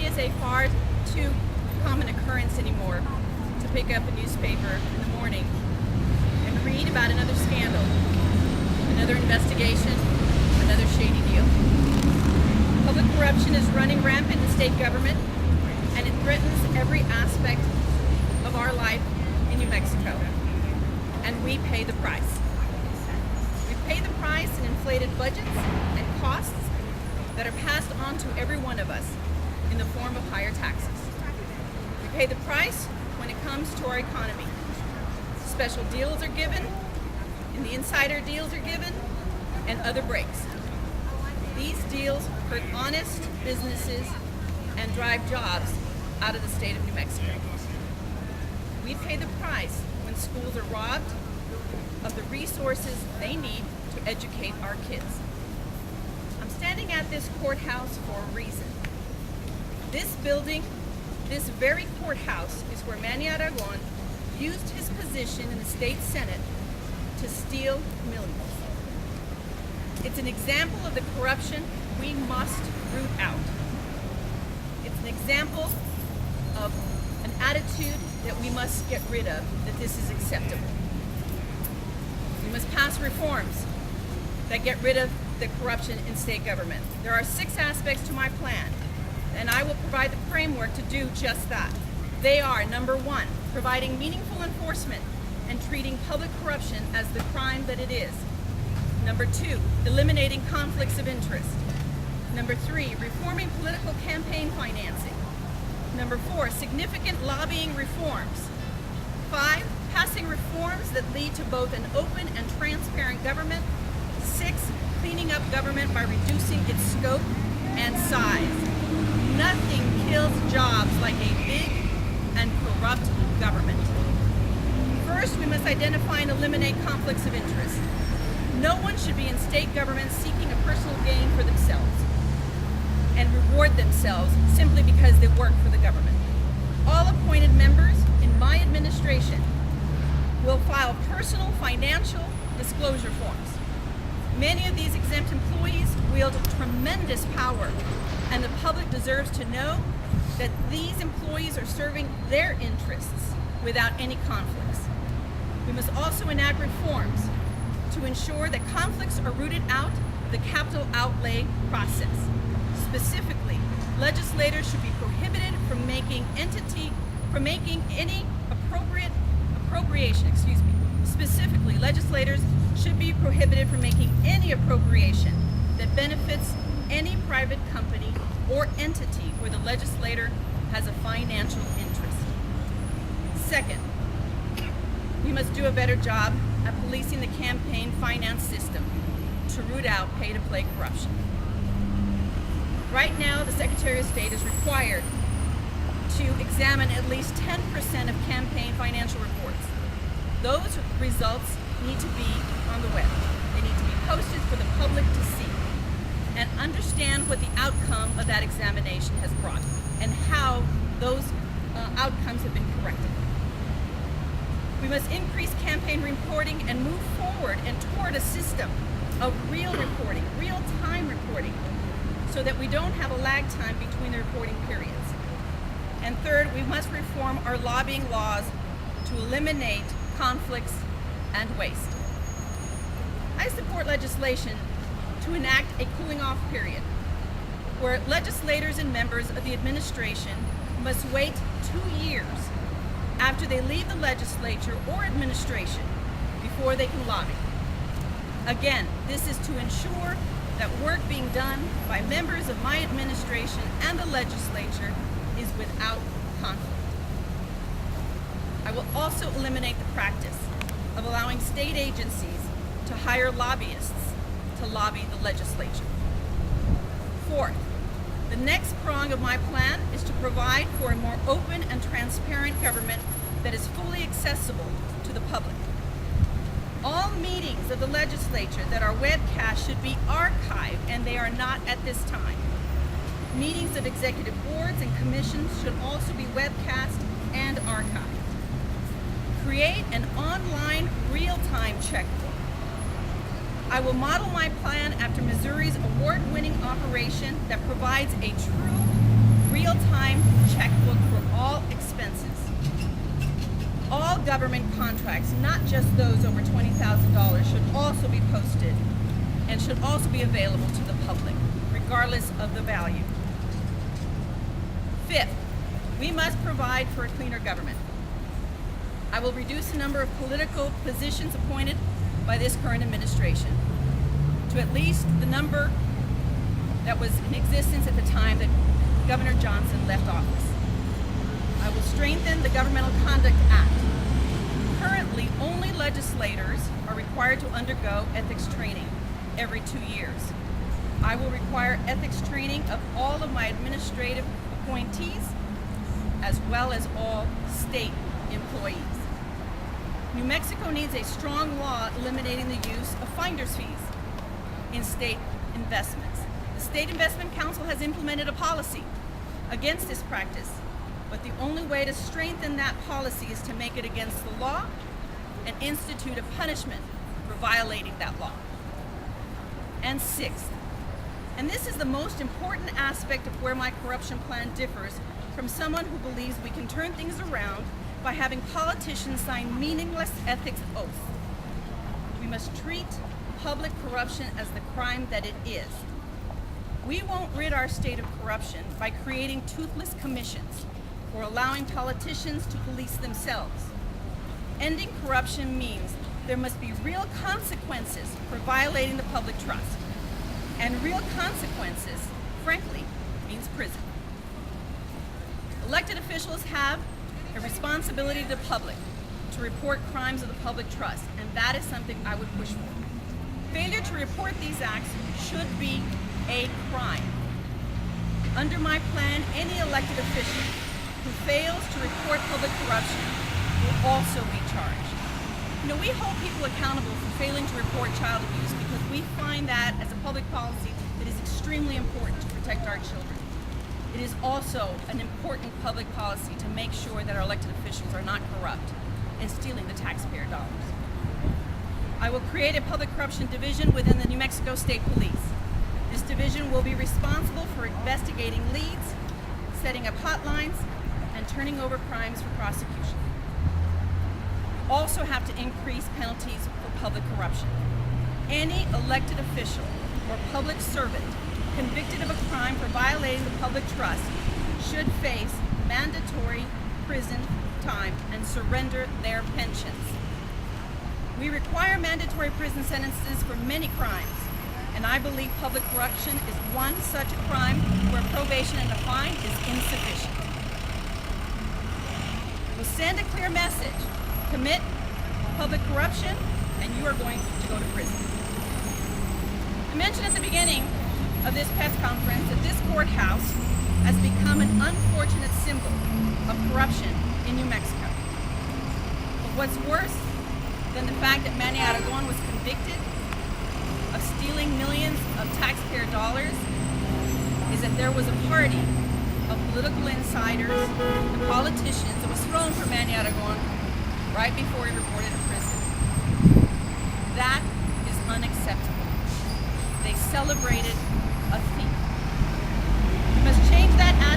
is a far too common occurrence anymore to pick up a newspaper in the morning and read about another scandal, another investigation, another shady deal. Public corruption is running rampant in state government, and it threatens every aspect of our life in New Mexico. And we pay the price. We pay the price in inflated budgets and costs that are passed on to every one of us in the form of higher taxes. We pay the price when it comes to our economy. Special deals are given, and the insider deals are given, and other breaks. These deals hurt honest businesses and drive jobs out of the state of New Mexico. We pay the price when schools are robbed of the resources they need to educate our kids. I'm standing at this courthouse for a reason. This building, this very courthouse, is where Manny Aragon used his position in the state senate to steal millions. It's an example of the corruption we must root out. It's an example of an attitude that we must get rid of, that this is acceptable. We must pass reforms that get rid of the corruption in state government. There are 6 aspects to my plan, and I will provide the framework to do just that. They are: number 1, providing meaningful enforcement and treating public corruption as the crime that it is. Number 2, eliminating conflicts of interest. Number 3, reforming political campaign financing. Number 4, significant lobbying reforms. 5, passing reforms that lead to both an open and transparent government. 6, cleaning up government by reducing its scope and size. Nothing kills jobs like a big and corrupt government. First, we must identify and eliminate conflicts of interest. No one should be in state government seeking a personal gain for themselves and reward themselves simply because they work for the government. All appointed members in my administration will file personal financial disclosure forms. Many of these exempt employees wield tremendous power, and the public deserves to know that these employees are serving their interests without any conflicts. We must also enact reforms to ensure that conflicts are rooted out of the capital outlay process. Specifically, legislators should be prohibited from making any appropriation. Specifically, legislators should be prohibited from making any appropriation that benefits any private company or entity where the legislator has a financial interest. Second, we must do a better job at policing the campaign finance system to root out pay-to-play corruption. Right now, the Secretary of State is required to examine at least 10% of campaign financial reports. Those results need to be on the web. They need to be posted for the public to see and understand what the outcome of that examination has brought and how those outcomes have been corrected. We must increase campaign reporting and move forward and toward a system of real reporting, real-time reporting, so that we don't have a lag time between the reporting periods. And third, we must reform our lobbying laws to eliminate conflicts and waste. I support legislation to enact a cooling-off period where legislators and members of the administration must wait 2 years after they leave the legislature or administration before they can lobby. Again, this is to ensure that work being done by members of my administration and the legislature is without conflict. I will also eliminate the practice of allowing state agencies to hire lobbyists to lobby the legislature. Fourth, the next prong of my plan is to provide for a more open and transparent government that is fully accessible to the public. All meetings of the legislature that are webcast should be archived, and they are not at this time. Meetings of executive boards and commissions should also be webcast and archived. Create an online real-time checkbook. I will model my plan after Missouri's award-winning operation that provides a true real-time government contracts, not just those over $20,000, should also be posted and should also be available to the public, regardless of the value. Fifth, we must provide for a cleaner government. I will reduce the number of political positions appointed by this current administration to at least the number that was in existence at the time that Governor Johnson left office. I will strengthen the Governmental Conduct Act. Currently, only legislators are required to undergo ethics training every 2 years. I will require ethics training of all of my administrative appointees as well as all state employees. New Mexico needs a strong law eliminating the use of finder's fees in state investments. The State Investment Council has implemented a policy against this practice, but the only way to strengthen that policy is to make it against the law and institute a punishment for violating that law. And sixth, and this is the most important aspect of where my corruption plan differs from someone who believes we can turn things around by having politicians sign meaningless ethics oaths. We must treat public corruption as the crime that it is. We won't rid our state of corruption by creating toothless commissions or allowing politicians to police themselves. Ending corruption means there must be real consequences for violating the public trust. And real consequences, frankly, means prison. Elected officials have a responsibility to the public to report crimes of the public trust, and that is something I would push for. Failure to report these acts should be a crime. Under my plan, any elected official who fails to report public corruption will also be charged. You know, we hold people accountable for failing to report child abuse because we find that as a public policy that is extremely important to protect our children. It is also an important public policy to make sure that our elected officials are not corrupt and stealing the taxpayer dollars. I will create a public corruption division within the New Mexico State Police. This division will be responsible for investigating leads, setting up hotlines, and turning over crimes for prosecution. We also have to increase penalties for public corruption. Any elected official or public servant convicted of a crime for violating the public trust should face mandatory prison time and surrender their pensions. We require mandatory prison sentences for many crimes, and I believe public corruption is one such crime where probation and a fine is insufficient. We'll send a clear message. Commit public corruption, and you are going to go to prison. I mentioned at the beginning of this press conference that this courthouse has become an unfortunate symbol of corruption in New Mexico. But what's worse than the fact that Manny Aragon was convicted of stealing millions of taxpayer dollars is that there was a party of political insiders and politicians that was thrown for Manny Aragon right before he reported to prison. That is unacceptable. They celebrated a thief. We must change that attitude